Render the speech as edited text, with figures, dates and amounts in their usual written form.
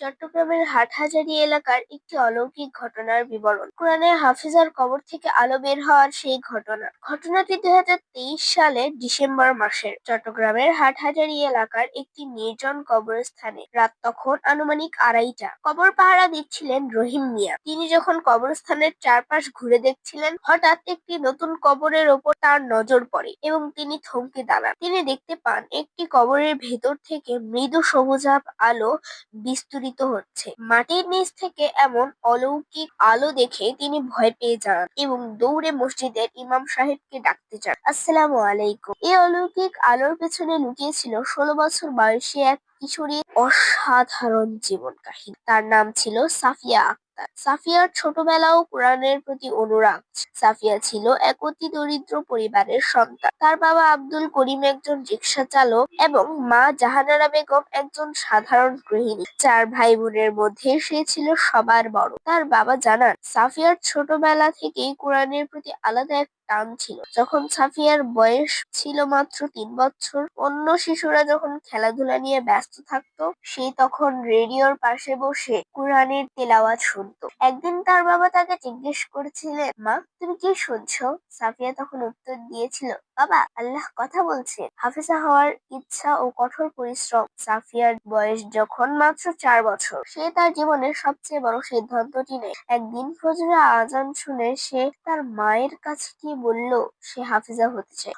চট্টগ্রামের হাটহাজারী এলাকার একটি অলৌকিক ঘটনার বিবরণ। কোরআনে হাফিজার কবর থেকে আলো বের হওয়ার সেই ঘটনা। ঘটনাটি 2023 সালের ডিসেম্বর মাসের চট্টগ্রামের হাটহাজারী এলাকার একটি নির্জন কবরস্থানে। রাত তখন আনুমানিক 2:30টা। কবর পাহারা দিচ্ছিলেন রহিম মিয়া। তিনি যখন কবরস্থানের চারপাশ ঘুরে দেখছিলেন, হঠাৎ একটি নতুন কবরের ওপর তার নজর পড়ে এবং তিনি থমকে দাঁড়ান। তিনি দেখতে পান একটি কবরের ভেতর থেকে মৃদু সবুজাভ আলো বিস্তৃত হচ্ছে। মাটির নিচ থেকে এমন অলৌকিক আলো দেখে তিনি ভয় পেয়ে যান এবং দৌড়ে মসজিদের ইমাম সাহেবকে ডাকতে চান। আসসালামু আলাইকুম। এই অলৌকিক আলোর পেছনে লুকিয়ে ছিল 16 বছর বয়সী এক কিশোরীর অসাধারণ জীবন কাহিনী। তার নাম ছিল সাফিয়া আক্তার। সাফিয়ার ছোটবেলাও কোরআনের প্রতি অনুরাগ। সাফিয়া ছিল এক অতি দরিদ্র পরিবারের সন্তান। তার বাবা আব্দুল করিম একজন রিকশা চালক এবং মা জাহানারা বেগম একজন সাধারণ গৃহিণী। 4 ভাই বোনের মধ্যে সে ছিল সবার বড়। তার বাবা জানান, সাফিয়ার ছোটবেলা থেকেই কোরআনের প্রতি আলাদা এক টান ছিল। যখন সাফিয়ার বয়স ছিল মাত্র 3 বছর, অন্য শিশুরা যখন খেলাধুলা নিয়ে ব্যস্ত থাকতো, সে তখন রেডিওর পাশে বসে কোরআনের তেলাওয়াত শুনতো। একদিন তার বাবা তাকে জিজ্ঞেস করেছিলেন, মা, তুমি কি শুনছো? সাফিয়া তখন উত্তর দিয়েছিল, বাবা, আল্লাহ কথা বলছে। হাফেজা হওয়ার ইচ্ছা ও কঠোর পরিশ্রম। সাফিয়ার বয়স যখন মাত্র 4 বছর, সে তার জীবনের সবচেয়ে বড় সিদ্ধান্তটি নেয়। একদিন ফজরের আজান শুনে সে তার মায়ের কাছে গিয়ে বলল সে হাফেজা হতে চায়।